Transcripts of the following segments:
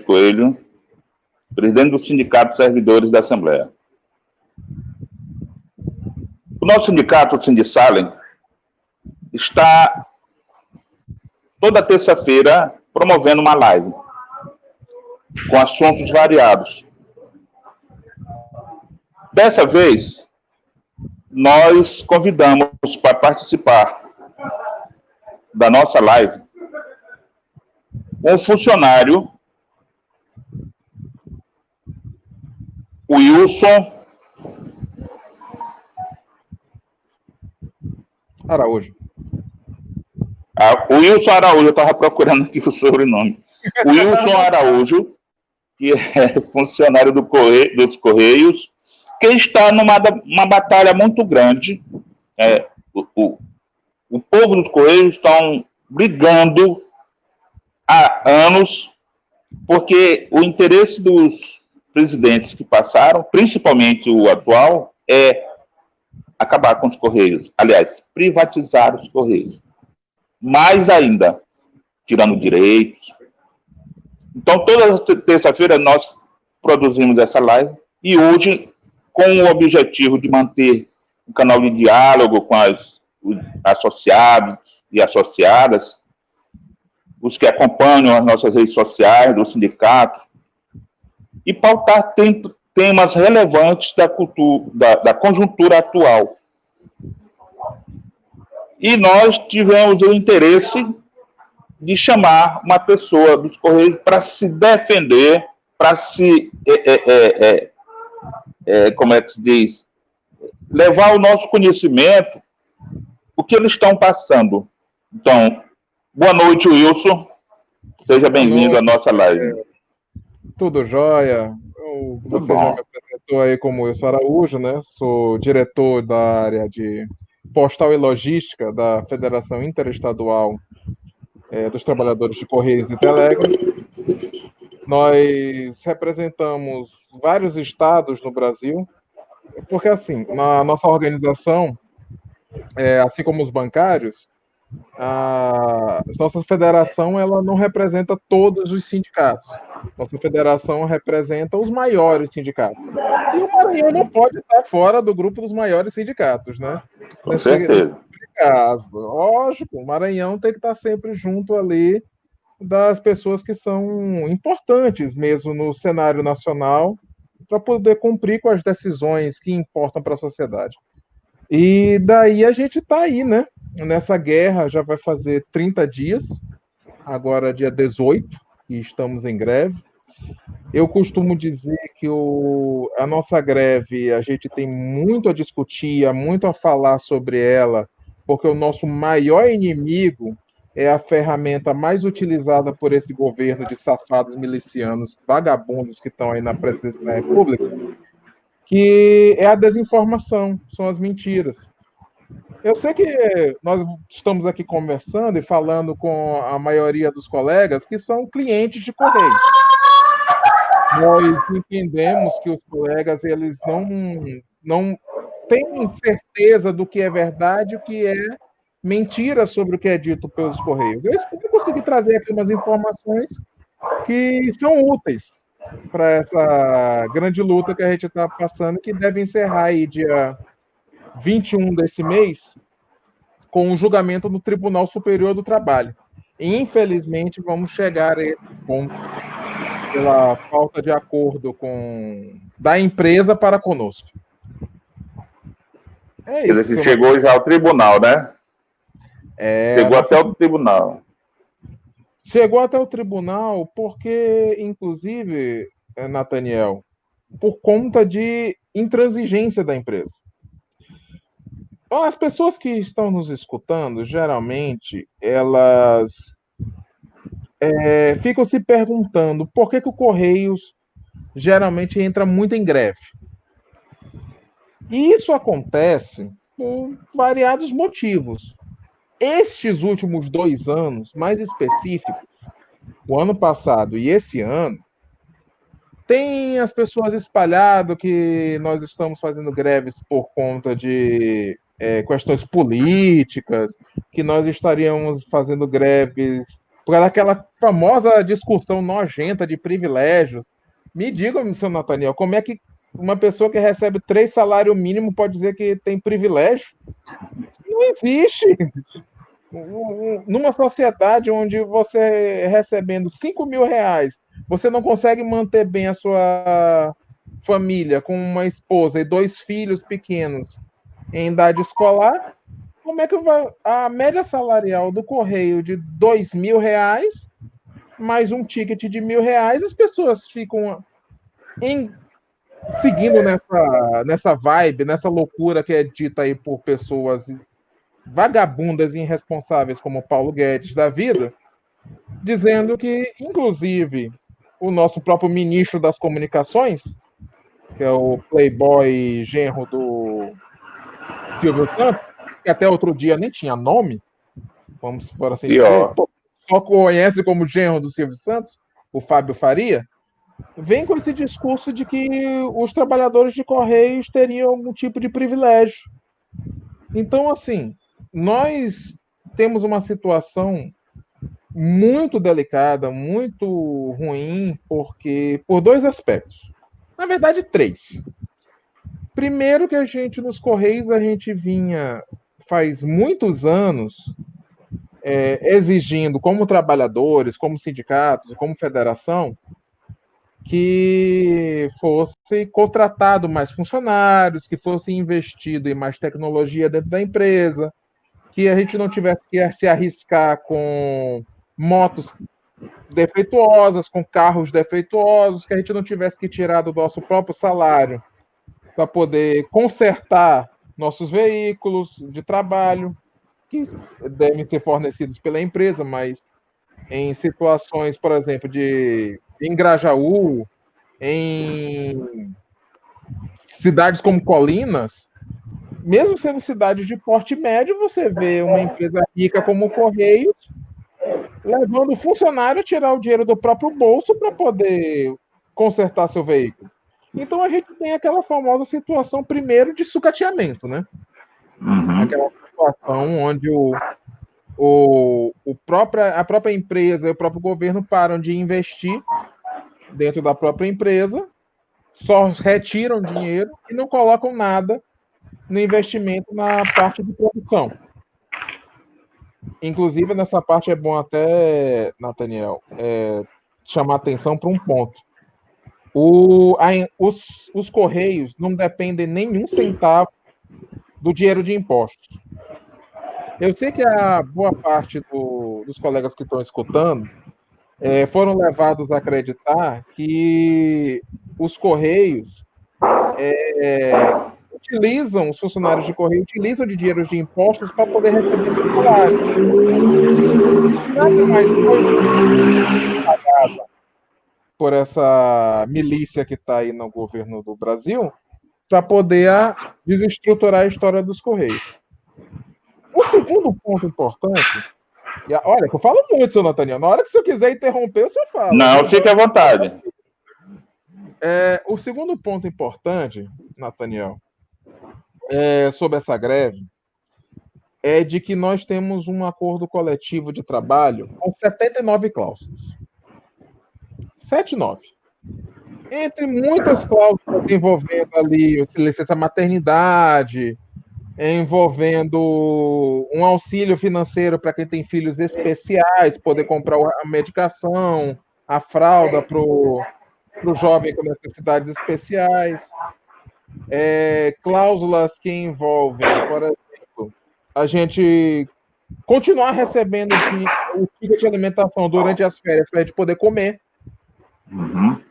Coelho, presidente do Sindicato de Servidores da Assembleia. O nosso sindicato, o Sindisalem, está toda terça-feira promovendo uma live com assuntos variados. Dessa vez, nós convidamos para participar da nossa live um funcionário, o Wilson Araújo. O Wilson Araújo, eu estava procurando aqui o sobrenome. O Wilson Araújo, que é funcionário dos Correios, que está numa batalha muito grande. O povo dos Correios estão brigando há anos, porque o interesse dos presidentes que passaram, principalmente o atual, é acabar com os Correios. Aliás, privatizar os Correios. Mais ainda, tirando direitos. Então, toda terça-feira nós produzimos essa live e hoje, com o objetivo de manter um canal de diálogo com os associados e associadas, os que acompanham as nossas redes sociais, do sindicato, e pautar temas relevantes da conjuntura atual. E nós tivemos o interesse de chamar uma pessoa dos Correios para se defender, para se, como é que se diz, levar o nosso conhecimento, o que eles estão passando. Então, boa noite, Wilson. Seja bem-vindo à nossa live. Tudo jóia. Você já me apresentou aí como Wilson Araújo, né? Sou diretor da área de Postal e Logística da Federação Interestadual dos Trabalhadores de Correios e Telégrafos. Nós representamos vários estados no Brasil, porque assim, na nossa organização, assim como os bancários, a nossa federação ela não representa todos os sindicatos. Nossa federação representa os maiores sindicatos. E o Maranhão não pode estar fora do grupo dos maiores sindicatos, né? Com certeza. Lógico, o Maranhão tem que estar sempre junto ali das pessoas que são importantes mesmo no cenário nacional para poder cumprir com as decisões que importam para a sociedade. E daí a gente está aí, né? Nessa guerra já vai fazer 30 dias, agora dia 18, que estamos em greve. Eu costumo dizer que a nossa greve, a gente tem muito a discutir, muito a falar sobre ela, porque o nosso maior inimigo é a ferramenta mais utilizada por esse governo de safados milicianos, vagabundos que estão aí na presidência da República, que é a desinformação, são as mentiras. Eu sei que nós estamos aqui conversando e falando com a maioria dos colegas que são clientes de Correio. Nós entendemos que os colegas eles não têm certeza do que é verdade e o que é mentira sobre o que é dito pelos Correios. Eu espero conseguir trazer aqui umas informações que são úteis para essa grande luta que a gente está passando, que deve encerrar aí dia 21 desse mês, com o julgamento no Tribunal Superior do Trabalho. E, infelizmente, vamos chegar a esse ponto pela falta de acordo da empresa para conosco. É isso. Quer dizer, que chegou já ao tribunal, né? Chegou até o tribunal. Chegou até o tribunal porque, inclusive, Nathaniel, por conta de intransigência da empresa. As pessoas que estão nos escutando, geralmente, elas ficam se perguntando por que o Correios geralmente entra muito em greve. E isso acontece por variados motivos. Estes últimos 2 anos, mais específicos, o ano passado e esse ano, tem as pessoas espalhado que nós estamos fazendo greves por conta de questões políticas, que nós estaríamos fazendo greves por aquela famosa discussão nojenta de privilégios. Me diga, seu Nathaniel, como é que uma pessoa que recebe 3 salários mínimos pode dizer que tem privilégio? Não existe. Numa sociedade onde você recebendo 5.000 reais, você não consegue manter bem a sua família com uma esposa e 2 filhos pequenos em idade escolar, como é que vai a média salarial do correio de 2.000 reais mais um ticket de 1.000 reais? As pessoas ficam em, seguindo nessa vibe, nessa loucura que é dita aí por pessoas vagabundas e irresponsáveis como Paulo Guedes da vida, dizendo que, inclusive, o nosso próprio ministro das Comunicações, que é o playboy genro do Silvio Santos, que até outro dia nem tinha nome, vamos por assim dizer, Pior. só conhece como genro do Silvio Santos, o Fábio Faria, vem com esse discurso de que os trabalhadores de Correios teriam algum tipo de privilégio. Então, assim, nós temos uma situação muito delicada, muito ruim, porque por 2 aspectos. Na verdade, 3. Primeiro que a gente, nos Correios, a gente vinha faz muitos anos exigindo, como trabalhadores, como sindicatos, como federação, que fosse contratado mais funcionários, que fosse investido em mais tecnologia dentro da empresa, que a gente não tivesse que se arriscar com motos defeituosas, com carros defeituosos, que a gente não tivesse que tirar do nosso próprio salário para poder consertar nossos veículos de trabalho, que devem ser fornecidos pela empresa, mas em situações, por exemplo, em Grajaú, em cidades como Colinas, mesmo sendo cidades de porte médio, você vê uma empresa rica como o Correios levando o funcionário a tirar o dinheiro do próprio bolso para poder consertar seu veículo. Então a gente tem aquela famosa situação, primeiro, de sucateamento, né? Uhum. Aquela situação onde a própria empresa e o próprio governo param de investir dentro da própria empresa, só retiram dinheiro e não colocam nada no investimento na parte de produção. Inclusive, nessa parte é bom até, Nathaniel, chamar atenção para um ponto. Os Correios não dependem nenhum centavo do dinheiro de impostos. Eu sei que a boa parte dos colegas que estão escutando foram levados a acreditar que os Correios utilizam, os funcionários de Correio utilizam de dinheiro de impostos para poder receber seu salário. Nada mais foi por essa milícia que está aí no governo do Brasil para poder desestruturar a história dos Correios. O segundo ponto importante, olha, que eu falo muito, seu Nathaniel, na hora que você quiser interromper, o senhor fala. Não, fique à vontade. O segundo ponto importante, Nathaniel, sobre essa greve, é de que nós temos um acordo coletivo de trabalho com 79 cláusulas. 79. Entre muitas cláusulas envolvendo ali licença maternidade, envolvendo um auxílio financeiro para quem tem filhos especiais, poder comprar a medicação, a fralda para o jovem com necessidades especiais. Cláusulas que envolvem, por exemplo, a gente continuar recebendo o ticket de alimentação durante as férias para a gente poder comer.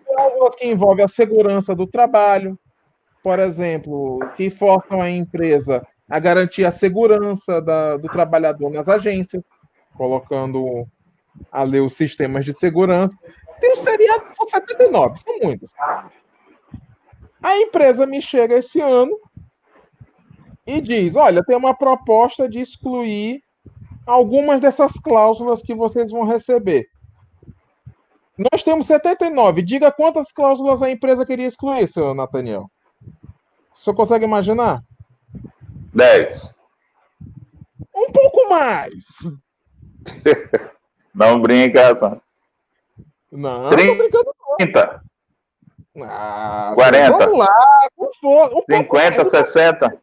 Cláusulas que envolvem a segurança do trabalho, por exemplo, que forçam a empresa a garantir a segurança do trabalhador nas agências, colocando ali os sistemas de segurança. Tem um seriado, são 79, são muitos. A empresa me chega esse ano e diz: olha, tem uma proposta de excluir algumas dessas cláusulas que vocês vão receber. Nós temos 79. Diga quantas cláusulas a empresa queria excluir, seu Nathaniel. O senhor consegue imaginar? 10. Um pouco mais. Não brinca. Não, tô brincando. 30, Ah, 40, vamos lá. Um 50, 60,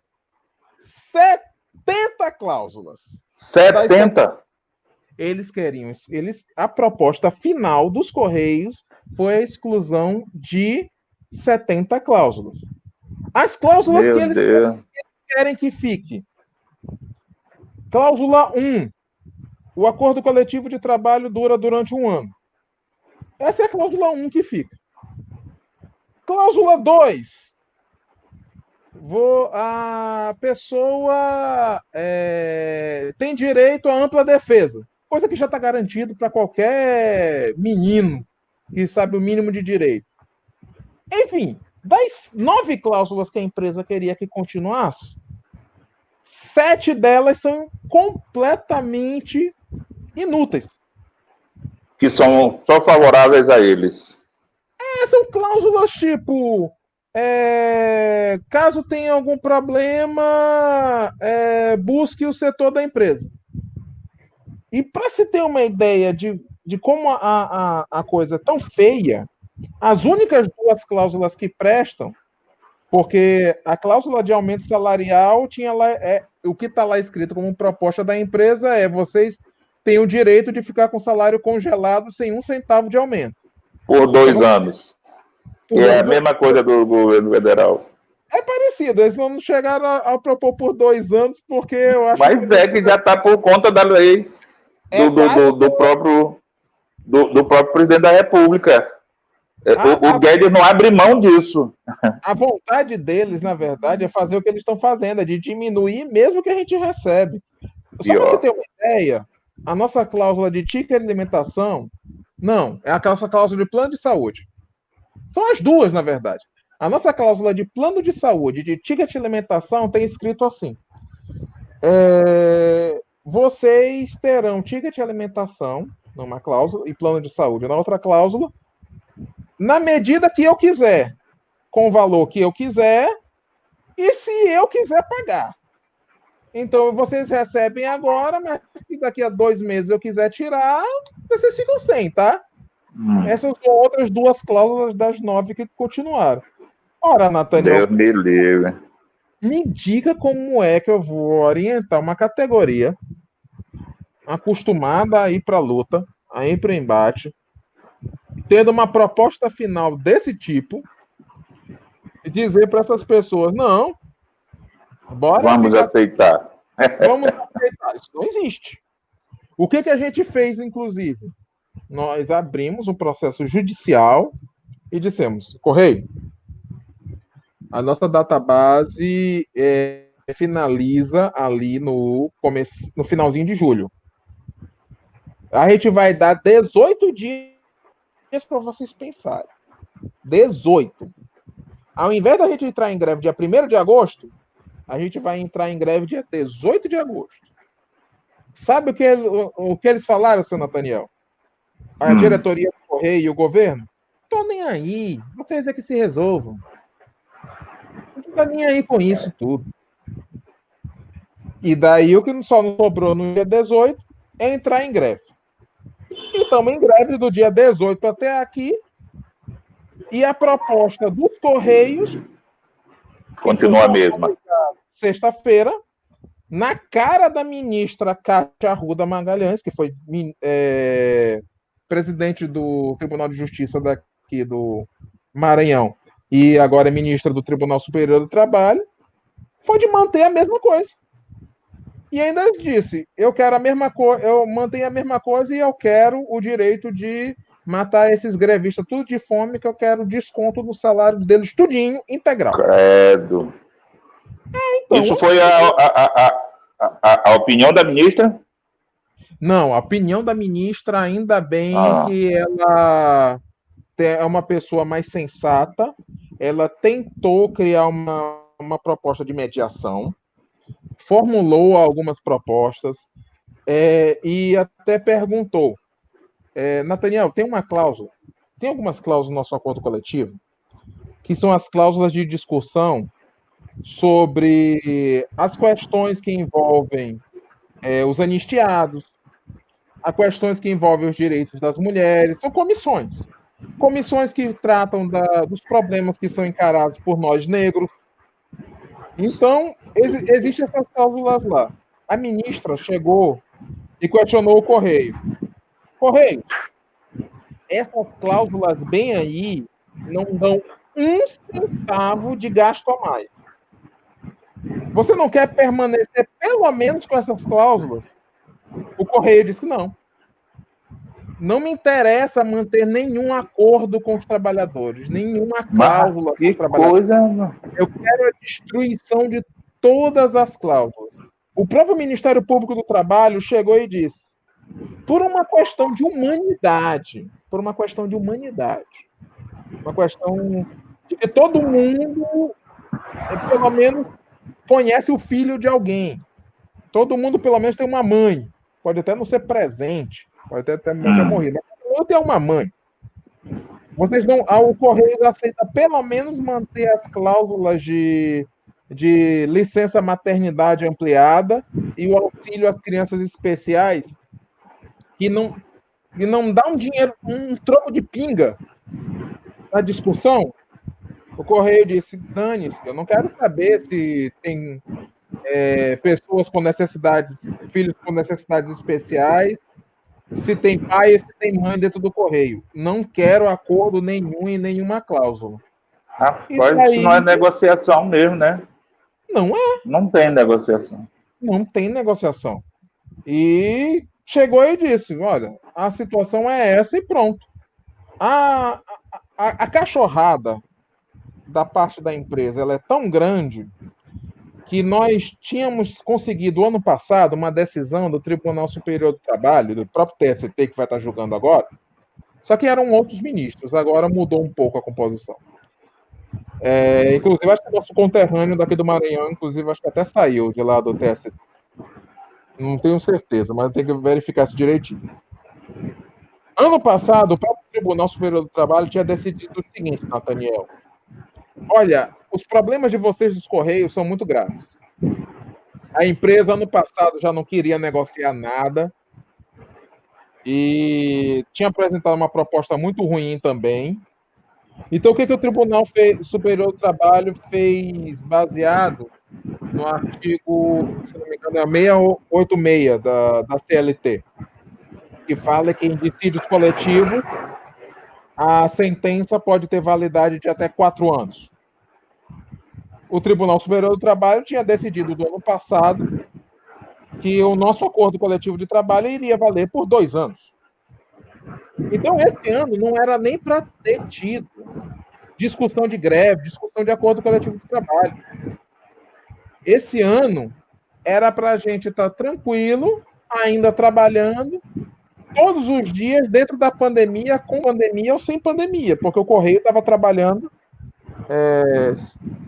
70 cláusulas. 70. Eles queriam. A proposta final dos Correios foi a exclusão de 70 cláusulas. As cláusulas que Meu eles Deus. querem que fique. Cláusula 1. O acordo coletivo de trabalho dura durante 1 ano. Essa é a cláusula 1 que fica. Cláusula 2. A pessoa tem direito à ampla defesa. Coisa que já está garantido para qualquer menino que sabe o mínimo de direito. Enfim, das 9 cláusulas que a empresa queria que continuasse, 7 delas são completamente inúteis. Que são só favoráveis a eles. São cláusulas tipo: caso tenha algum problema, busque o setor da empresa. E para se ter uma ideia de como a coisa é tão feia, as únicas 2 cláusulas que prestam, porque a cláusula de aumento salarial tinha lá, o que está lá escrito como proposta da empresa vocês têm o direito de ficar com salário congelado sem 1 centavo de aumento. Por 2 anos. Que é a mesma coisa do governo federal. É parecido, eles não chegaram a propor por 2 anos, porque eu acho Mas que já está por conta da lei do próprio presidente da República. O Guedes não abre mão disso. A vontade deles, na verdade, é fazer o que eles estão fazendo, é de diminuir mesmo que a gente recebe. Só para você ter uma ideia, a nossa cláusula de ticket de alimentação, não, é a nossa cláusula de plano de saúde. São as 2, na verdade. A nossa cláusula de plano de saúde, de ticket de alimentação, tem escrito assim: vocês terão ticket de alimentação, numa cláusula, e plano de saúde na outra cláusula, na medida que eu quiser, com o valor que eu quiser, e se eu quiser pagar. Então, vocês recebem agora, mas se daqui a 2 meses eu quiser tirar, vocês ficam sem, tá? Essas são outras 2 cláusulas das 9 que continuaram. Ora, Nathaniel, Deus me livre. Me diga como é que eu vou orientar uma categoria acostumada a ir para a luta, a ir para o embate, tendo uma proposta final desse tipo, e dizer para essas pessoas: não, vamos aceitar. Vamos aceitar. Isso não existe. O que a gente fez, inclusive? Nós abrimos um processo judicial e dissemos: Correio, a nossa database finaliza ali no finalzinho de julho. A gente vai dar 18 dias para vocês pensarem. 18. Ao invés da gente entrar em greve dia 1º de agosto, a gente vai entrar em greve dia 18 de agosto. Sabe o que eles falaram, seu Nathaniel? A diretoria do Correio e o governo? Tô nem aí. Vocês é que se resolvam. Não tô nem aí com isso tudo. E daí o que só não sobrou no dia 18 é entrar em greve. E estamos em greve do dia 18 até aqui. E a proposta dos Correios continua a mesma. Sexta-feira, na cara da ministra Cátia Arruda Magalhães, que foi presidente do Tribunal de Justiça daqui do Maranhão e agora é ministra do Tribunal Superior do Trabalho, foi de manter a mesma coisa. E ainda disse: eu quero a mesma coisa, eu mantenho a mesma coisa e eu quero o direito de matar esses grevistas tudo de fome, que eu quero desconto no salário deles tudinho, integral. Credo. Então, isso foi a opinião da ministra? Não, a opinião da ministra, ainda bem que ela é uma pessoa mais sensata. Ela tentou criar uma proposta de mediação, formulou algumas propostas e até perguntou: Nathaniel, tem algumas cláusulas no nosso acordo coletivo, que são as cláusulas de discussão sobre as questões que envolvem os anistiados, a questões que envolvem os direitos das mulheres. São comissões. Comissões que tratam dos problemas que são encarados por nós negros. Então, existem essas cláusulas lá. A ministra chegou e questionou o Correio. Correio, essas cláusulas bem aí não dão um centavo de gasto a mais. Você não quer permanecer pelo menos com essas cláusulas? O Correio disse que não. Não me interessa manter nenhum acordo com os trabalhadores, nenhuma cláusula com os trabalhadores. Eu quero a destruição de todas as cláusulas. O próprio Ministério Público do Trabalho chegou e disse, por uma questão de humanidade, uma questão de que todo mundo, pelo menos, conhece o filho de alguém. Todo mundo, pelo menos, tem uma mãe. Pode até não ser presente, pode até já morrer, mas todo mundo tem uma mãe. Vocês não, o Correio aceita pelo menos manter as cláusulas de licença maternidade ampliada e o auxílio às crianças especiais, que não dá um dinheiro, um troco de pinga na discussão. O Correio disse, dane-se, eu não quero saber se tem pessoas com necessidades, filhos com necessidades especiais, se tem pai e se tem mãe dentro do Correio. Não quero acordo nenhum e nenhuma cláusula. Rapaz, isso não é negociação mesmo, né? Não é. Não tem negociação. Não tem negociação. E chegou e disse, olha, a situação é essa e pronto. A cachorrada da parte da empresa ela é tão grande que nós tínhamos conseguido ano passado uma decisão do Tribunal Superior do Trabalho, do próprio TST que vai estar julgando agora, só que eram outros ministros, agora mudou um pouco a composição. Inclusive, acho que o nosso conterrâneo daqui do Maranhão, inclusive, acho que até saiu de lá do TST. Não tenho certeza, mas tem que verificar isso direitinho. Ano passado, o próprio Tribunal Superior do Trabalho tinha decidido o seguinte, Nathaniel. Olha, os problemas de vocês dos Correios são muito graves. A empresa, ano passado, já não queria negociar nada e tinha apresentado uma proposta muito ruim também. Então, o que o Tribunal Superior do Trabalho fez baseado no artigo, se não me engano, é 686 da CLT, que fala que em dissídios coletivos a sentença pode ter validade de até 4 anos. O Tribunal Superior do Trabalho tinha decidido do ano passado que o nosso acordo coletivo de trabalho iria valer por 2 anos. Então, esse ano não era nem para ter tido discussão de greve, discussão de acordo coletivo de trabalho. Esse ano era para a gente estar tranquilo, ainda trabalhando, todos os dias dentro da pandemia, com pandemia ou sem pandemia, porque o Correio estava trabalhando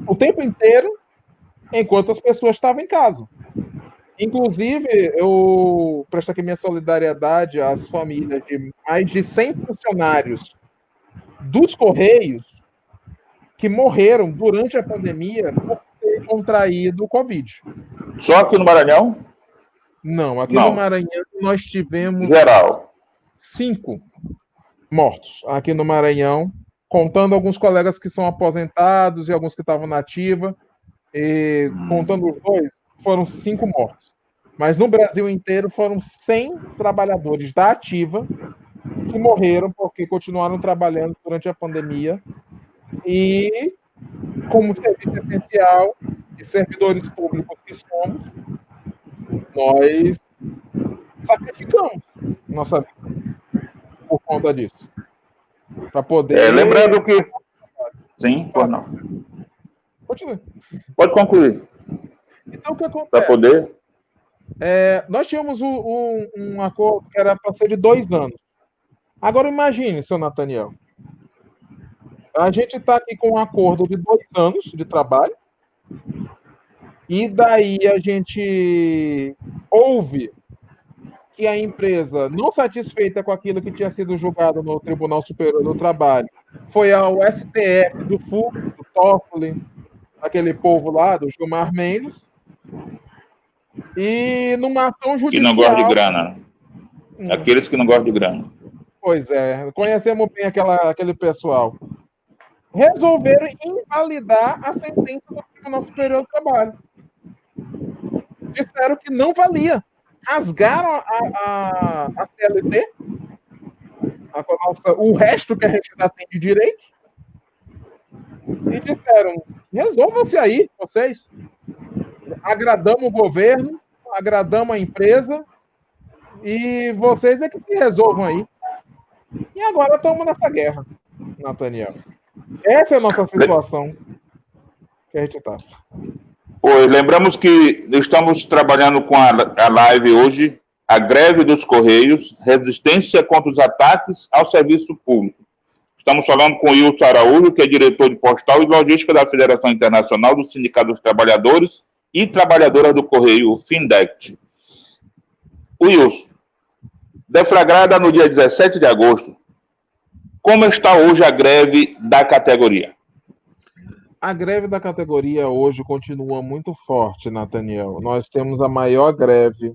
o tempo inteiro enquanto as pessoas estavam em casa. Inclusive, eu presto aqui minha solidariedade às famílias de mais de 100 funcionários dos Correios que morreram durante a pandemia por ter contraído o Covid. Só aqui no Maranhão? Não, aqui no Maranhão nós tivemos geral 5 mortos aqui no Maranhão, contando alguns colegas que são aposentados e alguns que estavam na ativa, e contando os 2, foram 5 mortos. Mas no Brasil inteiro foram 100 trabalhadores da ativa que morreram porque continuaram trabalhando durante a pandemia e, como serviço essencial e servidores públicos que somos, nós sacrificamos nossa vida por conta disso. Para poder. Lembrando que. Sim, por não. Continue. Pode concluir. Então, o que acontece? Para poder. Nós tínhamos um acordo que era para ser de 2 anos. Agora, imagine, seu Nathaniel. A gente está aqui com um acordo de 2 anos de trabalho. E daí a gente ouve que a empresa, não satisfeita com aquilo que tinha sido julgado no Tribunal Superior do Trabalho, foi ao STF do Fux, do Toffoli, aquele povo lá, do Gilmar Mendes, e numa ação judicial... E não gosta de grana. Aqueles que não gostam de grana. Pois é, conhecemos bem aquele pessoal. Resolveram invalidar a sentença do Tribunal Superior do Trabalho. Disseram que não valia. Rasgaram a CLT, o resto que a gente ainda tem de direito, e disseram: resolvam-se aí, vocês. Agradamos o governo, agradamos a empresa, e vocês é que se resolvam aí. E agora estamos nessa guerra, Nathaniel. Essa é a nossa situação que a gente está. Oi, lembramos que estamos trabalhando com a live hoje, a greve dos Correios, resistência contra os ataques ao serviço público. Estamos falando com o Wilson Araújo, que é diretor de Postal e Logística da Federação Internacional do Sindicato dos Trabalhadores e Trabalhadoras do Correio, o FINDECT. Wilson, deflagrada no dia 17 de agosto, como está hoje a greve da categoria? A greve da categoria hoje continua muito forte, Nathaniel. Nós temos a maior greve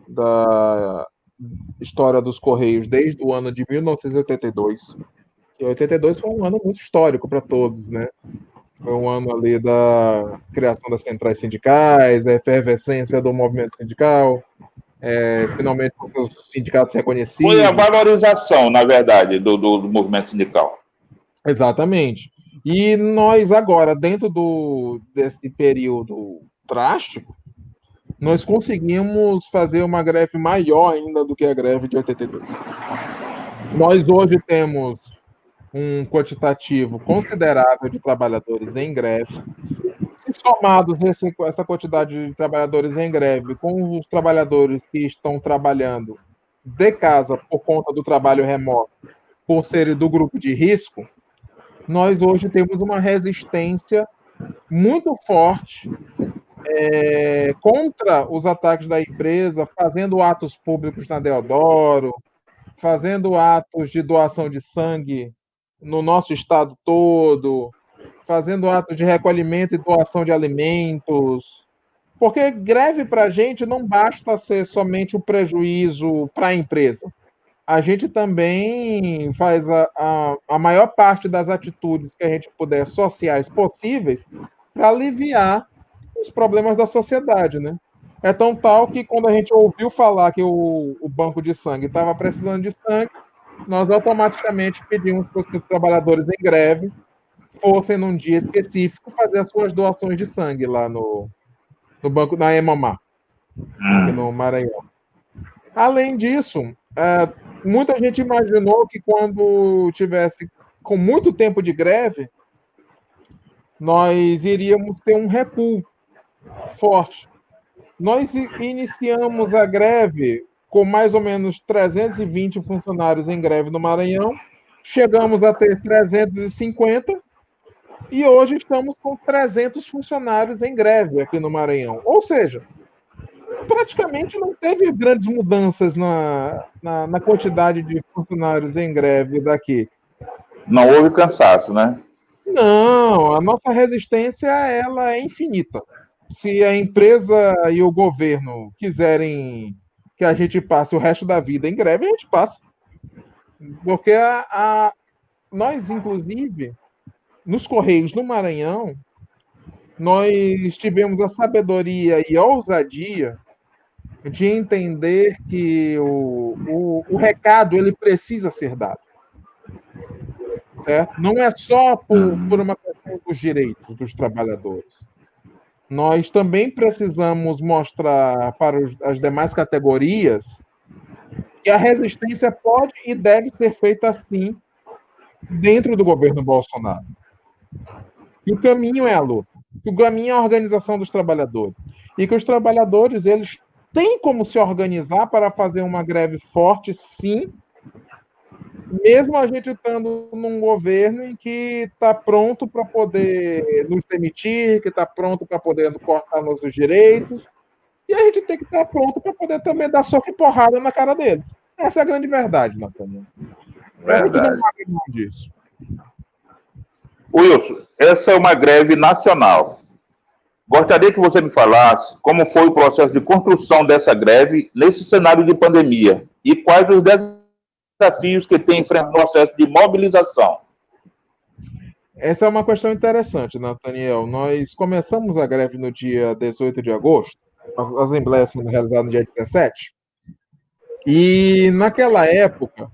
da história dos Correios desde o ano de 1982. E 82 foi um ano muito histórico para todos, né? Foi um ano ali da criação das centrais sindicais, da efervescência do movimento sindical, finalmente os sindicatos reconhecidos. Foi a valorização, na verdade, do movimento sindical. Exatamente. E nós agora, dentro desse período drástico, nós conseguimos fazer uma greve maior ainda do que a greve de 82. Nós hoje temos um quantitativo considerável de trabalhadores em greve. E somados essa quantidade de trabalhadores em greve com os trabalhadores que estão trabalhando de casa por conta do trabalho remoto, por serem do grupo de risco, nós hoje temos uma resistência muito forte contra os ataques da empresa, fazendo atos públicos na Deodoro, fazendo atos de doação de sangue no nosso estado todo, fazendo atos de recolhimento e doação de alimentos. Porque greve para a gente não basta ser somente o prejuízo para a empresa. A gente também faz a maior parte das atitudes que a gente puder sociais possíveis para aliviar os problemas da sociedade, né? É tão tal que quando a gente ouviu falar que o banco de sangue estava precisando de sangue, nós automaticamente pedimos para os trabalhadores em greve fossem num dia específico fazer as suas doações de sangue lá no banco da Hemomar, aqui no Maranhão. Além disso, muita gente imaginou que quando tivesse com muito tempo de greve, nós iríamos ter um recuo forte. Nós iniciamos a greve com mais ou menos 320 funcionários em greve no Maranhão, chegamos a ter 350 e hoje estamos com 300 funcionários em greve aqui no Maranhão. Ou seja, praticamente não teve grandes mudanças na quantidade de funcionários em greve daqui. Não houve cansaço, né? Não, a nossa resistência ela é infinita. Se a empresa e o governo quiserem que a gente passe o resto da vida em greve, a gente passa. Porque nós, inclusive, nos Correios no Maranhão, nós tivemos a sabedoria e a ousadia de entender que o recado ele precisa ser dado. Certo? Não é só por uma questão dos direitos dos trabalhadores. Nós também precisamos mostrar para as demais categorias que a resistência pode e deve ser feita assim dentro do governo Bolsonaro. E o caminho é a luta. O caminho é a organização dos trabalhadores. E que os trabalhadores eles têm como se organizar para fazer uma greve forte, sim, mesmo a gente estando num governo em que está pronto para poder nos demitir, que está pronto para poder cortar nossos direitos, e a gente tem que estar pronto para poder também dar soco e porrada na cara deles. Essa é a grande verdade, Nathaniel. A gente não abre mão disso. Wilson, essa é uma greve nacional. Gostaria que você me falasse como foi o processo de construção dessa greve nesse cenário de pandemia. e quais os desafios que tem enfrentado no processo de mobilização? Essa é uma questão interessante, Nathaniel. Nós começamos a greve no dia 18 de agosto, a assembleia sendo realizada no dia 17, e naquela época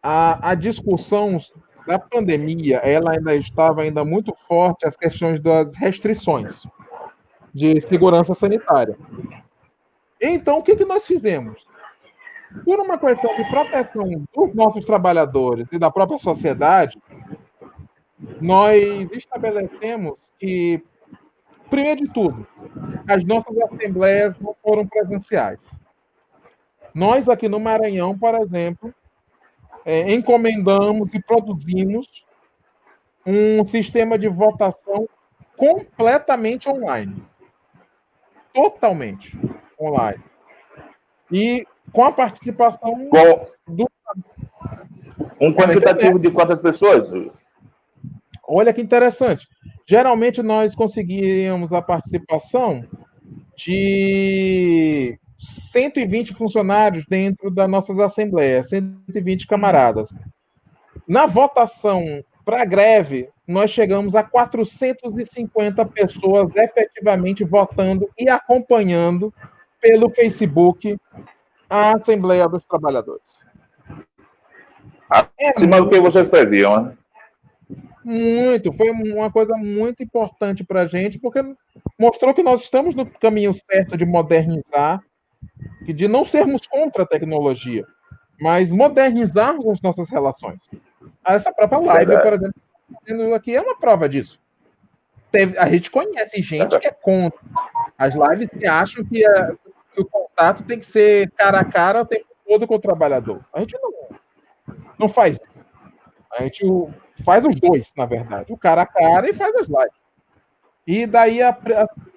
a discussão da pandemia ela ainda estava ainda muito forte as questões das restrições de segurança sanitária. Então, o que nós fizemos? Por uma questão de proteção dos nossos trabalhadores e da própria sociedade, nós estabelecemos que, primeiro de tudo, as nossas assembleias não foram presenciais. Nós, aqui no Maranhão, por exemplo, encomendamos e produzimos um sistema de votação completamente online. Totalmente online. E com a participação do. Um quantitativo de quantas pessoas? Olha que interessante. Geralmente nós conseguíamos a participação de 120 funcionários dentro das nossas assembleias, 120 camaradas. Na votação para a greve, nós chegamos a 450 pessoas efetivamente votando e acompanhando pelo Facebook a Assembleia dos Trabalhadores. Acima do que vocês previam, né? Muito, foi uma coisa muito importante para a gente, porque mostrou que nós estamos no caminho certo de modernizar, e de não sermos contra a tecnologia, mas modernizarmos as nossas relações. Essa própria live, por exemplo, aqui é uma prova disso. A gente conhece gente que é contra as lives que acham que o contato tem que ser cara a cara o tempo todo com o trabalhador. A gente não faz isso. A gente faz os dois, na verdade. O cara a cara e faz as lives. E daí a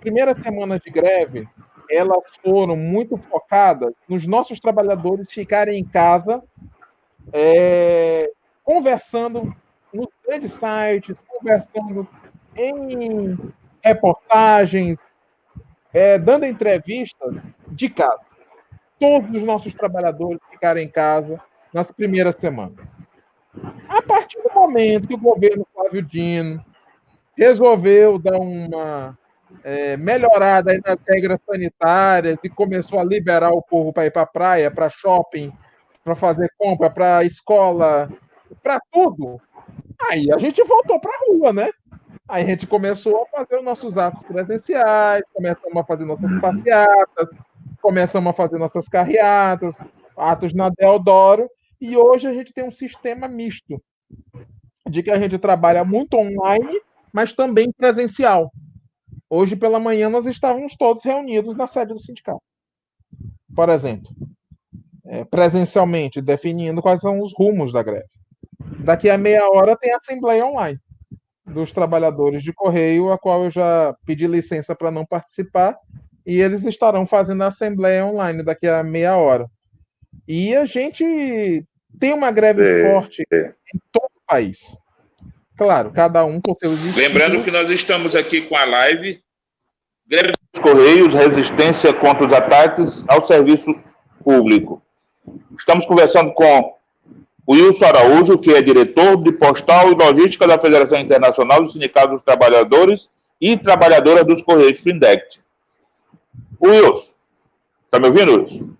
primeira semana de greve, elas foram muito focadas nos nossos trabalhadores ficarem em casa, conversando nos grandes sites, conversando em reportagens, dando entrevistas de casa. Todos os nossos trabalhadores ficaram em casa nas primeiras semanas. A partir do momento que o governo Flávio Dino resolveu dar uma melhorada aí nas regras sanitárias e começou a liberar o povo para ir para a praia, para shopping, para fazer compra, para escola, para tudo, aí a gente voltou para a rua, né? Aí a gente começou a fazer os nossos atos presenciais, começamos a fazer nossas passeatas, começamos a fazer nossas carreatas, atos na Deodoro, e hoje a gente tem um sistema misto, de que a gente trabalha muito online, mas também presencial. Hoje pela manhã nós estávamos todos reunidos na sede do sindicato, por exemplo, presencialmente, definindo quais são os rumos da greve. Daqui a meia hora tem a assembleia online dos trabalhadores de correio, a qual eu já pedi licença para não participar, e eles estarão fazendo a assembleia online daqui a meia hora. E a gente tem uma greve forte em todo o país. Claro, cada um com seus estilos. Lembrando que nós estamos aqui com a live Greve dos Correios, resistência contra os ataques ao serviço público. Estamos conversando com o Wilson Araújo, que é diretor de Postal e Logística da Federação Internacional dos Sindicatos dos Trabalhadores e Trabalhadoras dos Correios, FINDECT. Wilson, está me ouvindo, Wilson?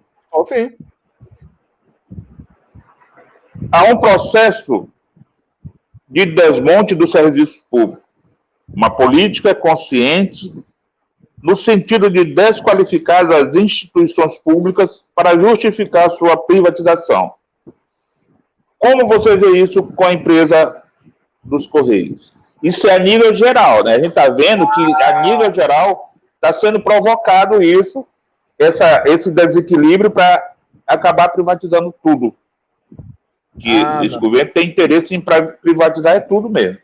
Sim. Há um processo de desmonte do serviço público, uma política consciente no sentido de desqualificar as instituições públicas para justificar sua privatização. Como você vê isso com a empresa dos Correios? Isso é a nível geral, né? A gente está vendo que a nível geral está sendo provocado isso, esse desequilíbrio para acabar privatizando tudo. Que esse governo tem interesse em privatizar tudo mesmo.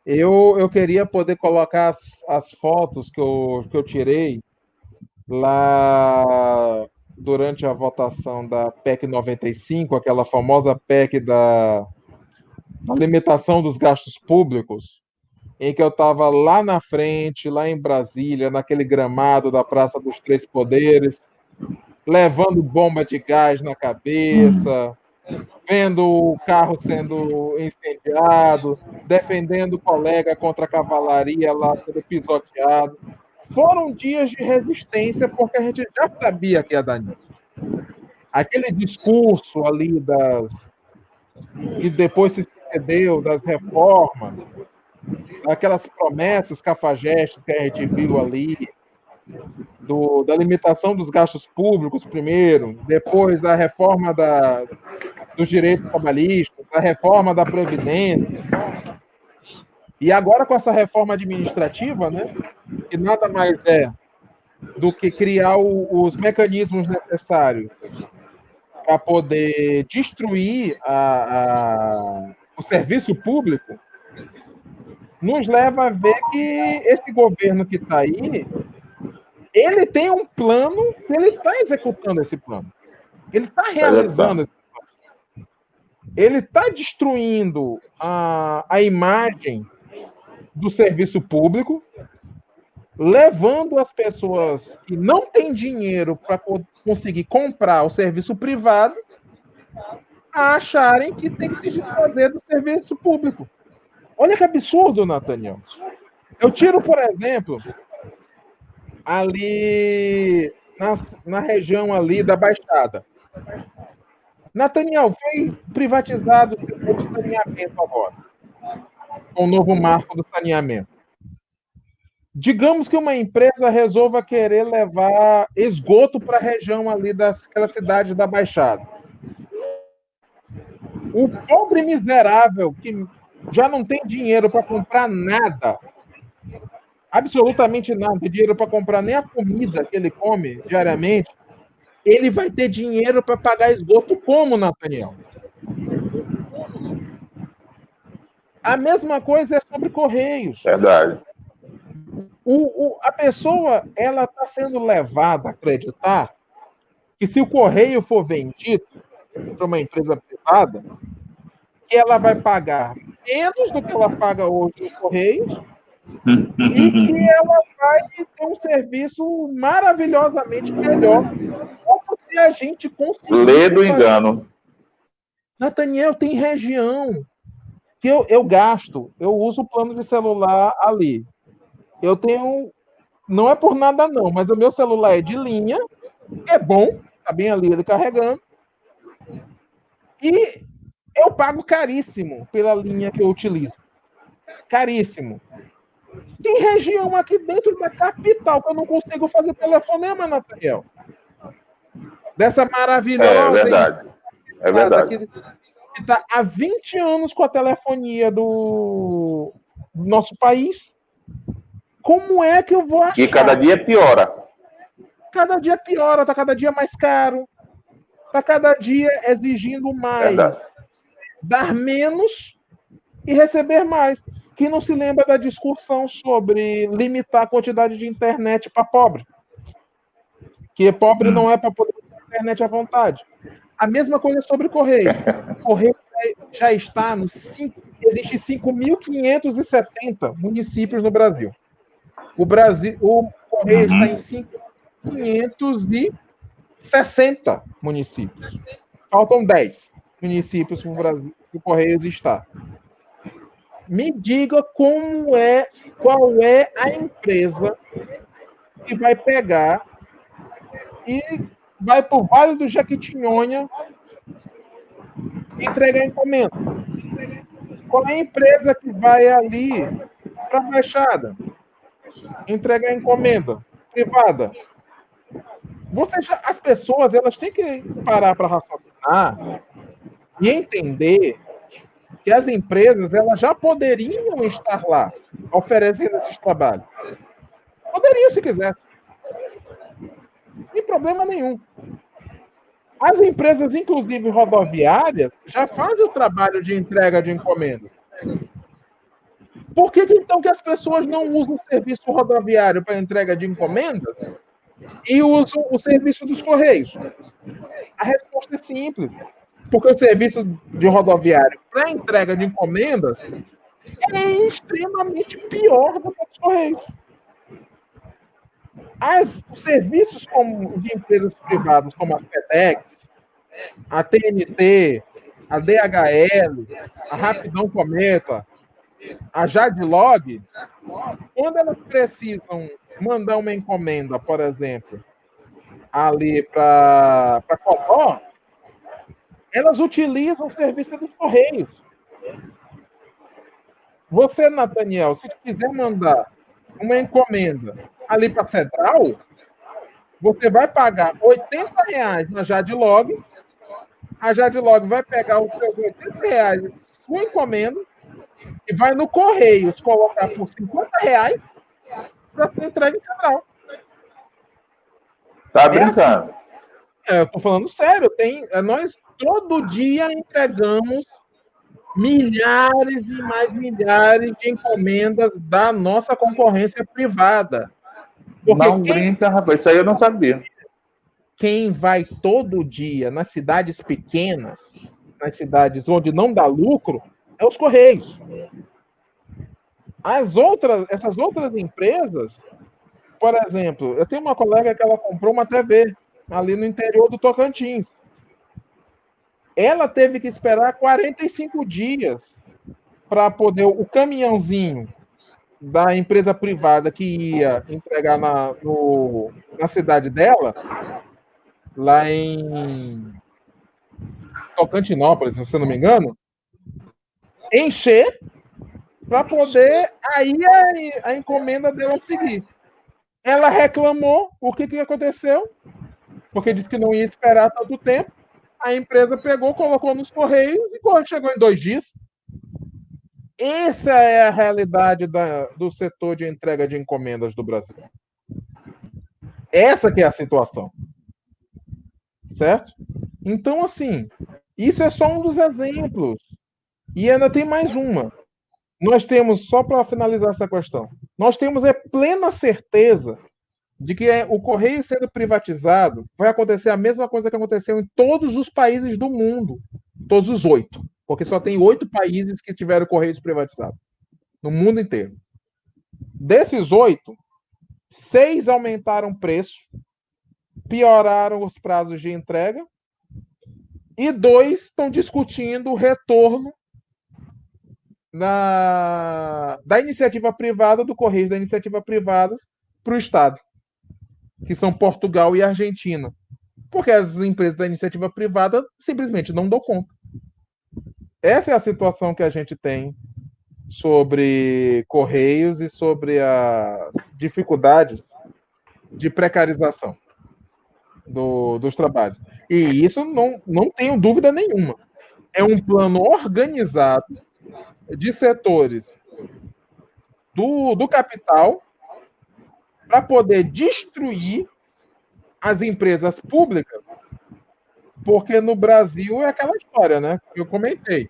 Eu queria poder colocar as fotos que eu tirei lá durante a votação da PEC 95, aquela famosa PEC da limitação dos gastos públicos, em que eu estava lá na frente, lá em Brasília, naquele gramado da Praça dos Três Poderes, levando bomba de gás na cabeça, vendo o carro sendo incendiado, defendendo o colega contra a cavalaria lá sendo pisoteado. Foram dias de resistência, porque a gente já sabia que ia dar nisso. Aquele discurso ali que depois se sucedeu das reformas, aquelas promessas cafajestes que a gente viu ali, da limitação dos gastos públicos primeiro, depois da reforma dos direitos trabalhistas, da reforma da Previdência, e agora com essa reforma administrativa, né, que nada mais é do que criar os mecanismos necessários para poder destruir o serviço público, nos leva a ver que esse governo que está aí, ele tem um plano, ele está executando esse plano. Ele está realizando esse plano. Ele está destruindo a imagem do serviço público, levando as pessoas que não têm dinheiro para conseguir comprar o serviço privado a acharem que tem que se desfazer do serviço público. Olha que absurdo, Nathaniel. Eu tiro, por exemplo, ali na região ali da Baixada. Nathaniel, foi privatizado o saneamento agora, com o novo marco do saneamento. Digamos que uma empresa resolva querer levar esgoto para a região ali daquela cidade da Baixada. O pobre miserável que já não tem dinheiro para comprar nada, absolutamente nada, tem dinheiro para comprar nem a comida que ele come diariamente, ele vai ter dinheiro para pagar esgoto como, Nathaniel? A mesma coisa é sobre Correios. Verdade. A pessoa ela está sendo levada a acreditar que se o Correio for vendido para uma empresa privada, que ela vai pagar menos do que ela paga hoje nos Correios e que ela vai ter um serviço maravilhosamente melhor, como se a gente conseguisse... Lê do engano. Nathaniel, tem região que eu gasto, eu uso o plano de celular ali. Eu tenho, não é por nada não, mas o meu celular é de linha, é bom, tá bem ali ele carregando, e eu pago caríssimo pela linha que eu utilizo. Caríssimo. Tem região aqui dentro da capital que eu não consigo fazer telefonema, Nathaniel. Dessa maravilhosa... É verdade. É verdade. Que está há 20 anos com a telefonia do nosso país. Como é que eu vou achar? E cada dia piora. Cada dia piora, está cada dia mais caro. Está cada dia exigindo mais. Verdade. Dar menos e receber mais. Quem não se lembra da discussão sobre limitar a quantidade de internet para pobre? Que pobre não é para poder ter internet à vontade. A mesma coisa sobre Correio. Correio já está nos existe 5.570 municípios no Brasil. O Correio está em 5.560 municípios. Faltam 10 municípios para o Brasil que o Correio está. Me diga qual é a empresa que vai pegar e vai para o Vale do Jequitinhonha entregar encomenda. Qual é a empresa que vai ali para a Baixada entregar encomenda privada? As pessoas elas têm que parar para raciocinar e entender que as empresas elas já poderiam estar lá oferecendo esses trabalhos. Poderiam se quisessem. Sem problema nenhum. As empresas, inclusive rodoviárias, já fazem o trabalho de entrega de encomenda. Por que então que as pessoas não usam o serviço rodoviário para entrega de encomendas e usam o serviço dos Correios? A resposta é simples. Porque o serviço de rodoviário para entrega de encomendas é extremamente pior do que os Correios. Os serviços de empresas privadas, como a FedEx, a TNT, a DHL, a Rapidão Cometa, a Jadlog, quando elas precisam mandar uma encomenda, por exemplo, ali para Codó, elas utilizam o serviço dos Correios. Você, Nathaniel, se quiser mandar uma encomenda ali para a Central, você vai pagar R$ 80 na Jadlog, a Jadlog vai pegar os seus R$ 80, sua encomenda, e vai no Correios colocar por R$ 50 para ser entregue em Central. Tá brincando? Assim. Eu estou falando sério. Nós todo dia entregamos milhares e mais milhares de encomendas da nossa concorrência privada. Porque não brinca, rapaz. Isso aí eu não sabia. Quem vai todo dia nas cidades pequenas, nas cidades onde não dá lucro, é os Correios. Essas outras empresas, por exemplo, eu tenho uma colega que ela comprou uma TV ali no interior do Tocantins. Ela teve que esperar 45 dias para poder o caminhãozinho da empresa privada que ia entregar na cidade dela, lá em Tocantinópolis, se eu não me engano, encher para poder aí a encomenda dela seguir. Ela reclamou, o que aconteceu? Porque disse que não ia esperar tanto tempo. A empresa pegou, colocou nos Correios e chegou em 2 dias. Essa é a realidade do setor de entrega de encomendas do Brasil. Essa que é a situação. Certo? Então, assim, isso é só um dos exemplos. E ainda tem mais uma. Nós temos, só para finalizar essa questão, nós temos plena certeza de que o Correio sendo privatizado, vai acontecer a mesma coisa que aconteceu em todos os países do mundo. Todos os 8. Porque só tem 8 países que tiveram Correios privatizados. No mundo inteiro. Desses 8, 6 aumentaram o preço, pioraram os prazos de entrega, e 2 estão discutindo o retorno da iniciativa privada, do Correio da iniciativa privada, para o Estado, que são Portugal e Argentina. Porque as empresas da iniciativa privada simplesmente não dão conta. Essa é a situação que a gente tem sobre Correios e sobre as dificuldades de precarização dos trabalhos. E isso não tenho dúvida nenhuma. É um plano organizado de setores do capital para poder destruir as empresas públicas, porque no Brasil é aquela história, né? Que eu comentei.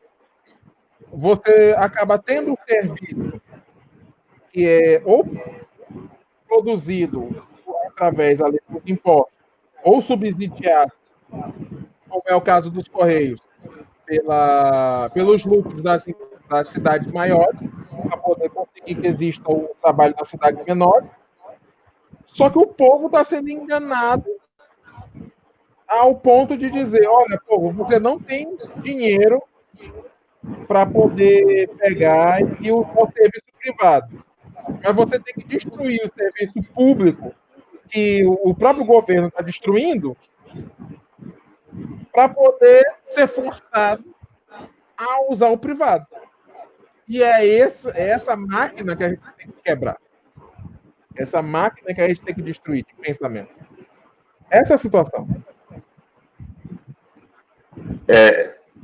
Você acaba tendo um serviço que é ou produzido através dos impostos, ou subsidiado, como é o caso dos Correios, pelos lucros das cidades maiores, para poder conseguir que exista o trabalho nas cidades menores. Só que o povo está sendo enganado ao ponto de dizer, olha, povo, você não tem dinheiro para poder pegar e usar o serviço privado. Mas você tem que destruir o serviço público que o próprio governo está destruindo para poder ser forçado a usar o privado. E é essa máquina que a gente tem que quebrar. Essa máquina que a gente tem que destruir de pensamento. Essa é a situação.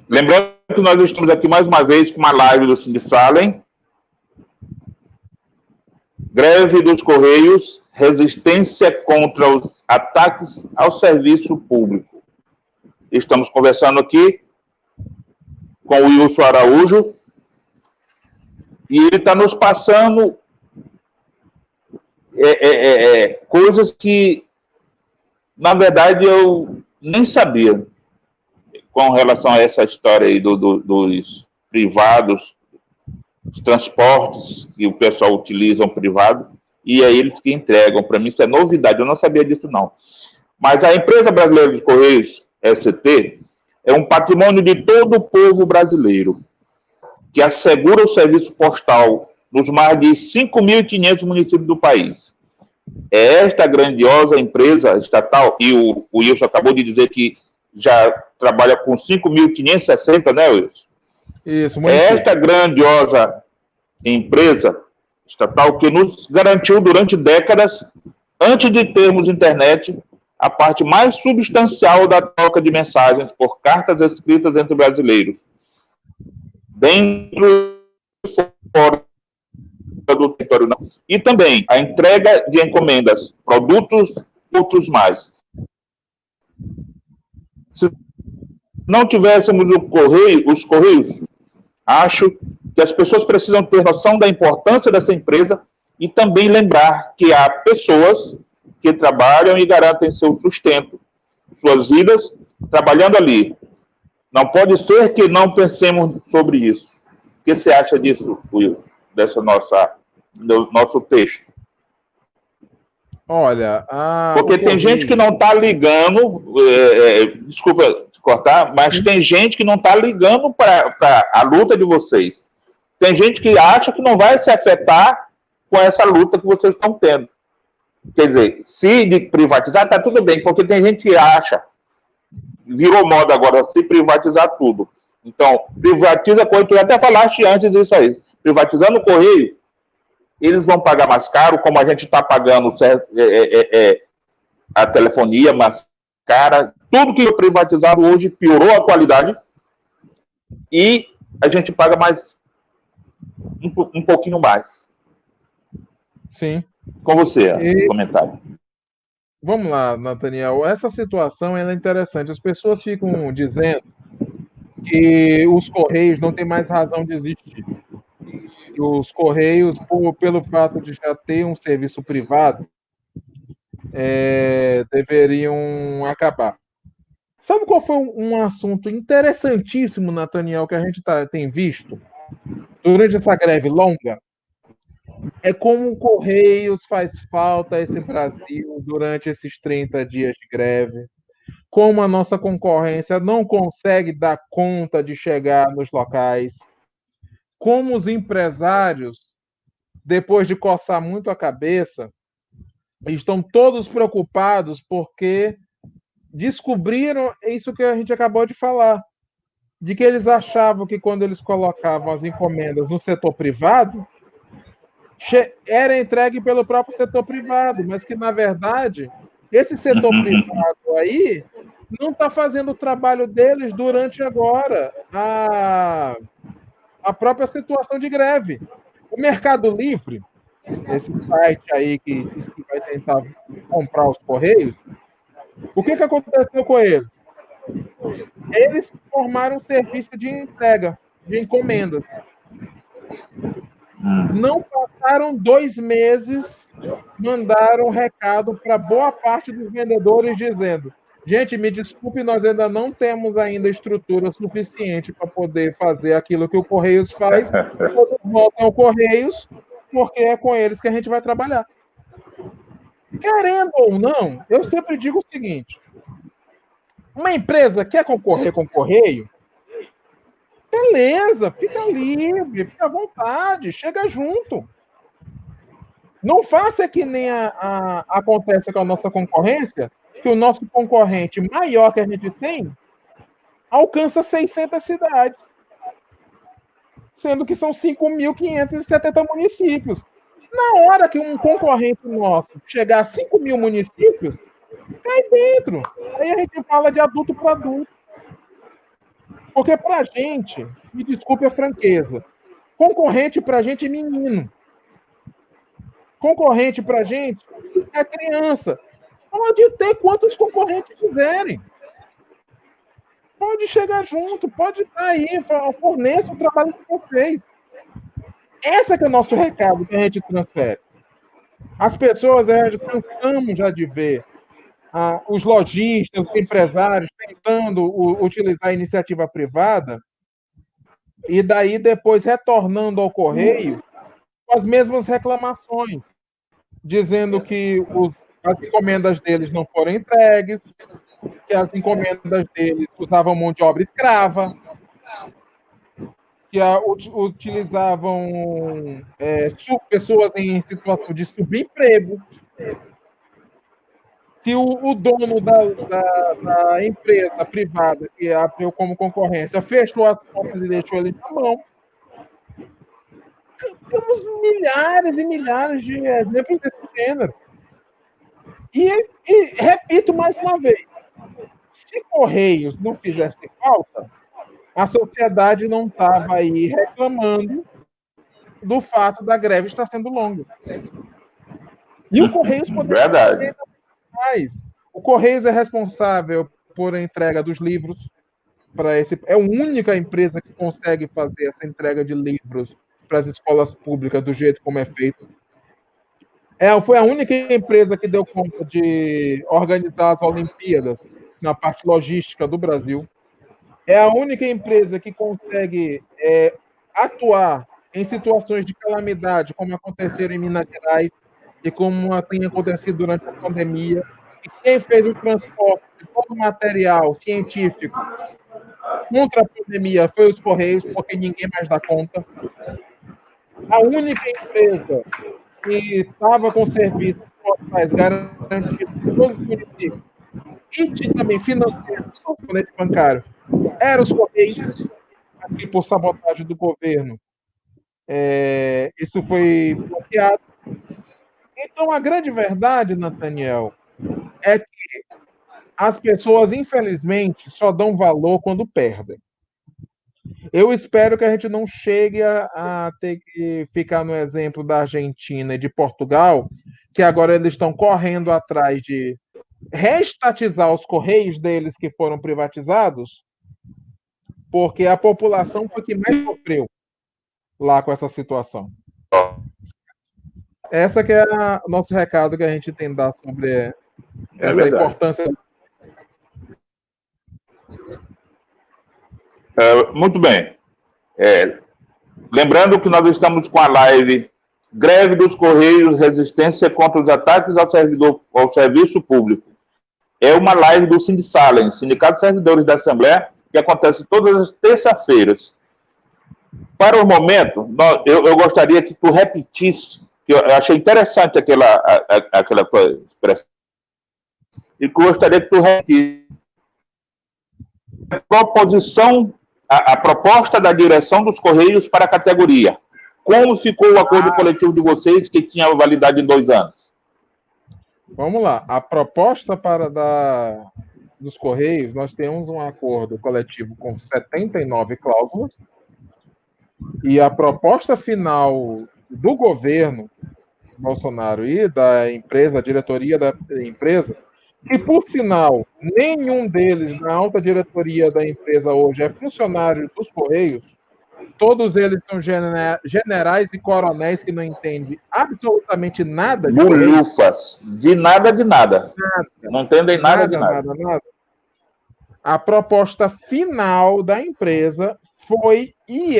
Lembrando que nós estamos aqui mais uma vez com uma live do Cine Salem. Greve dos Correios, resistência contra os ataques ao serviço público. Estamos conversando aqui com o Wilson Araújo e ele está nos passando coisas que, na verdade, eu nem sabia com relação a essa história aí dos privados, os transportes que o pessoal utiliza privado. e é eles que entregam. Para mim isso é novidade, eu não sabia disso não. Mas a Empresa Brasileira de Correios, ST, é um patrimônio de todo o povo brasileiro, que assegura o serviço postal nos mais de 5.500 municípios do país. É esta grandiosa empresa estatal, e o Wilson acabou de dizer que já trabalha com 5.560, né, Wilson? Isso, É esta grandiosa empresa estatal que nos garantiu durante décadas, antes de termos internet, a parte mais substancial da troca de mensagens por cartas escritas entre brasileiros, dentro e fora do território nacional. E também a entrega de encomendas, produtos, outros mais. Se não tivéssemos os Correios, acho que as pessoas precisam ter noção da importância dessa empresa e também lembrar que há pessoas que trabalham e garantem seu sustento, suas vidas, trabalhando ali. Não pode ser que não pensemos sobre isso. O que você acha disso, Will, do nosso texto? Olha, porque tem gente que não está ligando, desculpa te cortar, mas tem gente que não está ligando para a luta de vocês. Tem gente que acha que não vai se afetar com essa luta que vocês estão tendo. Quer dizer, se de privatizar, está tudo bem, porque tem gente que acha, virou moda agora, se privatizar tudo. Então, privatiza Correio, tu até falaste antes disso aí. Privatizando o Correio, eles vão pagar mais caro, como a gente está pagando a telefonia mais cara. Tudo que foi privatizado hoje piorou a qualidade e a gente paga mais um pouquinho mais. Sim. Com você, comentário. Vamos lá, Nathaniel. Essa situação é interessante. As pessoas ficam dizendo que os Correios não têm mais razão de existir. Os Correios, pelo fato de já ter um serviço privado, deveriam acabar. Sabe qual foi um assunto interessantíssimo, Nathaniel, que a gente tem visto durante essa greve longa? É como o Correios faz falta a esse Brasil durante esses 30 dias de greve. Como a nossa concorrência não consegue dar conta de chegar nos locais. Como os empresários, depois de coçar muito a cabeça, estão todos preocupados porque descobriram isso que a gente acabou de falar, de que eles achavam que quando eles colocavam as encomendas no setor privado, era entregue pelo próprio setor privado, mas que, na verdade, esse setor privado aí não está fazendo o trabalho deles durante agora a própria situação de greve. O Mercado Livre, esse site aí que diz que vai tentar comprar os Correios, o que aconteceu com eles? Eles formaram um serviço de entrega, de encomendas. Não passaram 2 meses, mandaram um recado para boa parte dos vendedores dizendo: gente, me desculpe, nós ainda não temos ainda estrutura suficiente para poder fazer aquilo que o Correios faz. Todos voltam ao Correios, porque é com eles que a gente vai trabalhar. Querendo ou não, eu sempre digo o seguinte: uma empresa quer concorrer com o Correio? Beleza, fica livre, fica à vontade, chega junto. Não faça que nem acontece com a nossa concorrência, que o nosso concorrente maior que a gente tem alcança 600 cidades, sendo que são 5.570 municípios. Na hora que um concorrente nosso chegar a 5.000 municípios, cai dentro. Aí a gente fala de adulto para adulto. Porque pra gente, me desculpe a franqueza, concorrente pra gente é menino. Concorrente pra gente é criança. Pode ter quantos concorrentes quiserem. Pode chegar junto, pode estar aí, forneça o trabalho que vocês. Esse é o nosso recado que a gente transfere. As pessoas, cansamos já de ver os lojistas, os empresários tentando utilizar a iniciativa privada e daí depois retornando ao Correio com as mesmas reclamações. dizendo que as encomendas deles não foram entregues, que as encomendas deles usavam mão de obra escrava, que utilizavam pessoas em situação de subemprego, que o dono da empresa privada que abriu como concorrência fechou as portas e deixou ele na mão. Temos milhares e milhares de exemplos desse gênero. E repito mais uma vez, se Correios não fizesse falta, a sociedade não estava aí reclamando do fato da greve estar sendo longa. E o Correios poderia Verdade. mais. O Correios é responsável por a entrega dos livros para esse. É a única empresa que consegue fazer essa entrega de livros para as escolas públicas do jeito como é feito. Foi a única empresa que deu conta de organizar as Olimpíadas na parte logística do Brasil. É a única empresa que consegue atuar em situações de calamidade, como aconteceram em Minas Gerais e como tem acontecido durante a pandemia. E quem fez o transporte de todo o material científico contra a pandemia foi os Correios, porque ninguém mais dá conta. A única empresa que estava com serviços postais garantidos em todos os municípios e também financeiro, componente bancário, eram os Correios, aqui por sabotagem do governo. Isso foi bloqueado. Então, a grande verdade, Nathaniel, é que as pessoas, infelizmente, só dão valor quando perdem. Eu espero que a gente não chegue a ter que ficar no exemplo da Argentina e de Portugal, que agora eles estão correndo atrás de reestatizar os Correios deles que foram privatizados, porque a população foi que mais sofreu lá com essa situação. Essa que é o nosso recado que a gente tem que dar sobre essa importância. Muito bem. Lembrando que nós estamos com a live Greve dos Correios, Resistência contra os Ataques ao Serviço Público. É uma live do Sindsalem, Sindicato de Servidores da Assembleia, que acontece todas as terças-feiras. Para o momento, eu gostaria que tu repetisse, que eu achei interessante aquela expressão, e que eu gostaria que tu repetisse a proposta da direção dos Correios para a categoria. Como ficou o acordo coletivo de vocês, que tinha validade em 2 anos? Vamos lá. A proposta dos Correios, nós temos um acordo coletivo com 79 cláusulas, e a proposta final do governo Bolsonaro e da empresa, a diretoria da empresa, que, por sinal, nenhum deles na alta diretoria da empresa hoje é funcionário dos Correios, todos eles são generais e coronéis que não entendem absolutamente nada de Bolufas, de nada. Não entendem nada de nada. A proposta final da empresa foi e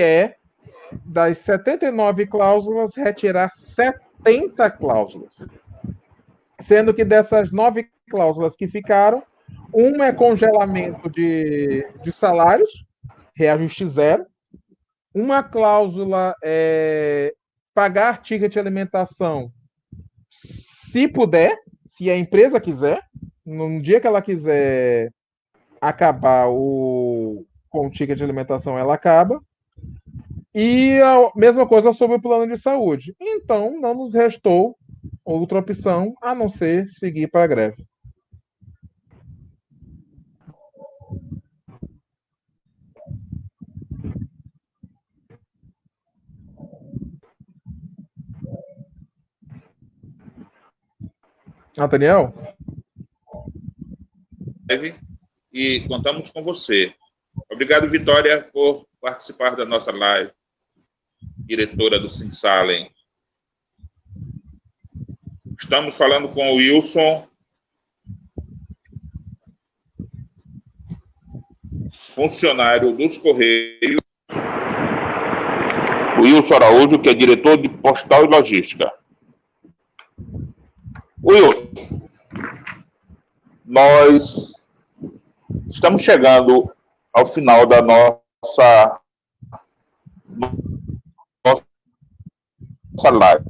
das 79 cláusulas, retirar 70 cláusulas. Sendo que dessas 9 cláusulas que ficaram, uma é congelamento de salários, reajuste zero. Uma cláusula é pagar ticket de alimentação, se puder, se a empresa quiser, no dia que ela quiser acabar com o ticket de alimentação, ela acaba. E a mesma coisa sobre o plano de saúde. Então, não nos restou outra opção a não ser seguir para a greve. Nathaniel? E contamos com você. Obrigado, Vitória, por participar da nossa live. Diretora do Sindsalem. Estamos falando com o Wilson, funcionário dos Correios. O Wilson Araújo, que é diretor de Postal e Logística. Will, nós estamos chegando ao final da nossa live.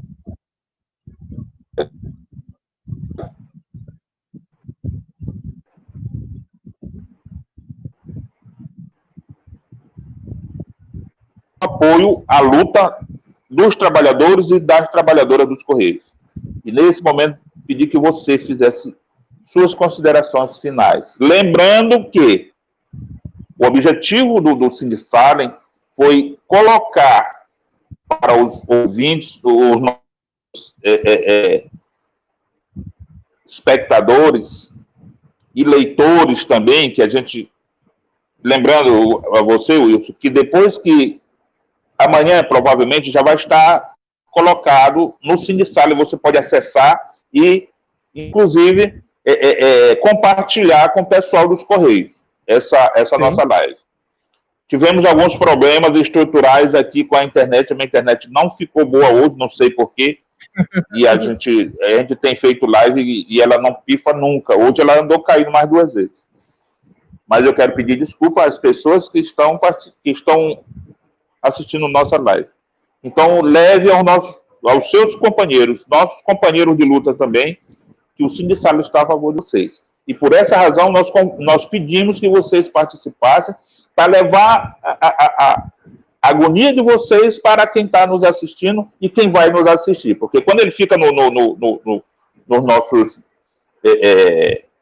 Apoio à luta dos trabalhadores e das trabalhadoras dos Correios. E nesse momento, pedi que você fizesse suas considerações finais. Lembrando que o objetivo do Sindisalem foi colocar para os ouvintes, os nossos espectadores e leitores também, que a gente, lembrando a você, Wilson, que depois que amanhã provavelmente já vai estar colocado no Sindisalem, você pode acessar e, inclusive, compartilhar com o pessoal dos Correios essa nossa live. Tivemos alguns problemas estruturais aqui com a internet não ficou boa hoje, não sei porquê, e a gente tem feito live e ela não pifa nunca. Hoje ela andou caindo mais 2 vezes. Mas eu quero pedir desculpa às pessoas que estão assistindo nossa live. Então, leve aos seus companheiros, nossos companheiros de luta também, que o Sindisalem está a favor de vocês. E por essa razão, nós pedimos que vocês participassem para levar a agonia de vocês para quem está nos assistindo e quem vai nos assistir. Porque quando ele fica nos nossos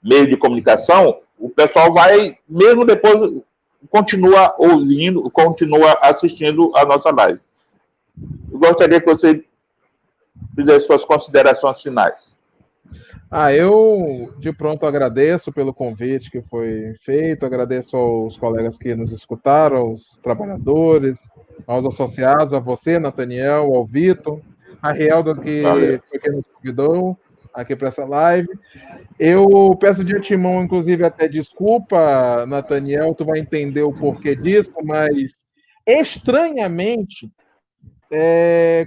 meios de comunicação, o pessoal vai, mesmo depois, continua ouvindo, continua assistindo a nossa live. Eu gostaria que você fizesse suas considerações finais. Eu de pronto agradeço pelo convite que foi feito, agradeço aos colegas que nos escutaram, aos trabalhadores, aos associados, a você, Nathaniel, ao Vitor, a Rielda, que foi quem nos convidou aqui para essa live. Eu peço de antemão, inclusive, até desculpa, Nathaniel, tu vai entender o porquê disso, mas estranhamente,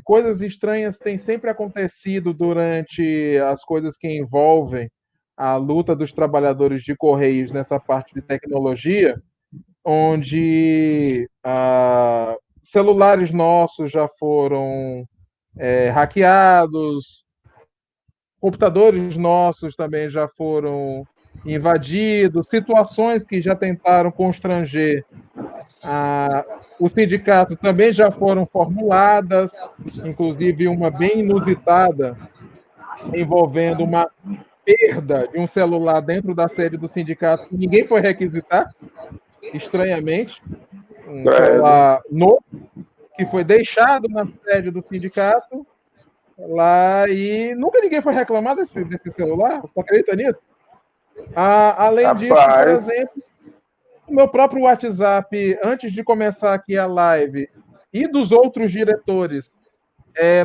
coisas estranhas têm sempre acontecido durante as coisas que envolvem a luta dos trabalhadores de Correios nessa parte de tecnologia, onde celulares nossos já foram hackeados, computadores nossos também já foram invadidos, situações que já tentaram constranger o sindicato também já foram formuladas, inclusive uma bem inusitada, envolvendo uma perda de um celular dentro da sede do sindicato. Ninguém foi requisitar, estranhamente. Um celular novo, que foi deixado na sede do sindicato, lá, e nunca ninguém foi reclamar desse celular. Você acredita nisso? Além disso, por exemplo, o meu próprio WhatsApp, antes de começar aqui a live, e dos outros diretores,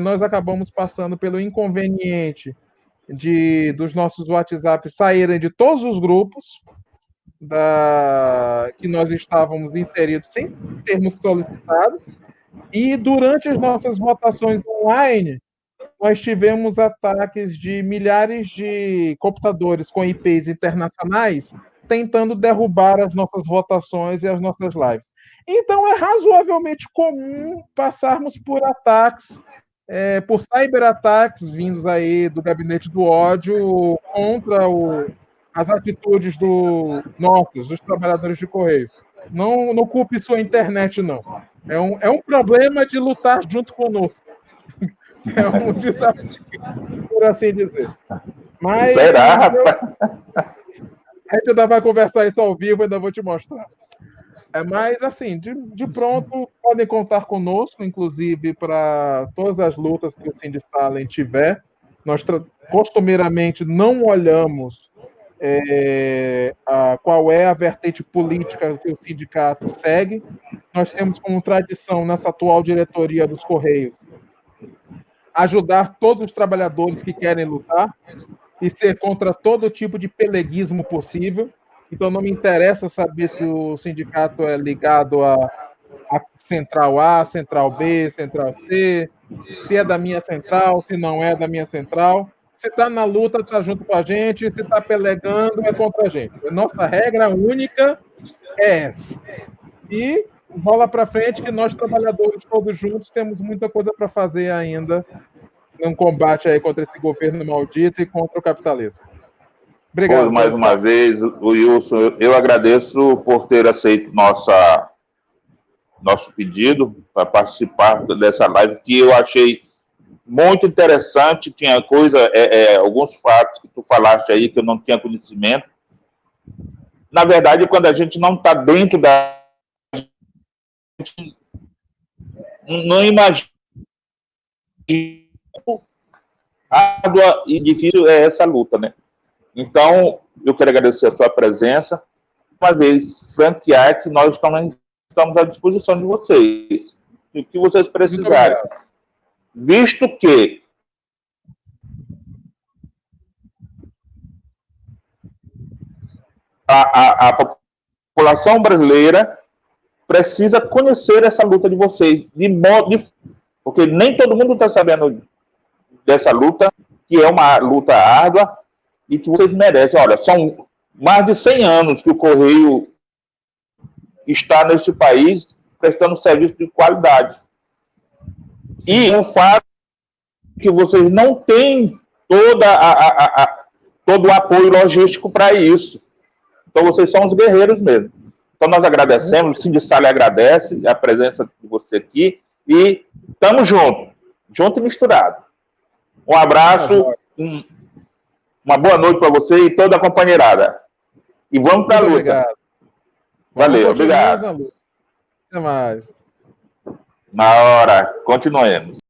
nós acabamos passando pelo inconveniente dos nossos WhatsApp saírem de todos os grupos que nós estávamos inseridos sem termos solicitado. E durante as nossas votações online, nós tivemos ataques de milhares de computadores com IPs internacionais tentando derrubar as nossas votações e as nossas lives. Então, é razoavelmente comum passarmos por ataques, por cyberataques vindos aí do gabinete do ódio contra as atitudes dos trabalhadores de Correios. Não culpe sua internet, não. É um problema de lutar junto conosco. É um desafio, por assim dizer. Mas será, rapaz? A gente ainda vai conversar isso ao vivo, ainda vou te mostrar. Mas, assim, de pronto, podem contar conosco, inclusive, para todas as lutas que o Sindisalem tiver. Nós, costumeiramente, não olhamos qual é a vertente política que o sindicato segue. Nós temos como tradição, nessa atual diretoria dos Correios, ajudar todos os trabalhadores que querem lutar e ser contra todo tipo de peleguismo possível. Então, não me interessa saber se o sindicato é ligado a Central A, Central B, Central C, se é da minha central, se não é da minha central. Se está na luta, está junto com a gente. Se está pelegando, é contra a gente. Nossa regra única é essa. E rola para frente que nós, trabalhadores, todos juntos, temos muita coisa para fazer ainda num combate aí contra esse governo maldito e contra o capitalismo. Obrigado. Pois, mais uma vez, Wilson, eu agradeço por ter aceito nosso pedido para participar dessa live, que eu achei muito interessante. Tinha alguns fatos que tu falaste aí que eu não tinha conhecimento. Na verdade, quando a gente não está dentro da... não imagina árdua e difícil é essa luta, né? Então, eu quero agradecer a sua presença. Uma vez, franquear que nós estamos à disposição de vocês. O que vocês precisarem. Visto que a população brasileira precisa conhecer essa luta de vocês, porque nem todo mundo está sabendo dessa luta, que é uma luta árdua e que vocês merecem. Olha, são mais de 100 anos que o Correio está nesse país prestando serviço de qualidade. E o fato que vocês não têm todo o apoio logístico para isso. Então, vocês são os guerreiros mesmo. Então, nós agradecemos, o Sindicale agradece a presença de você aqui e estamos juntos, junto e misturado. Um abraço, uma boa noite para você e toda a companheirada. E vamos para a luta. Obrigado. Valeu, obrigado. Até mais. Na hora, continuemos.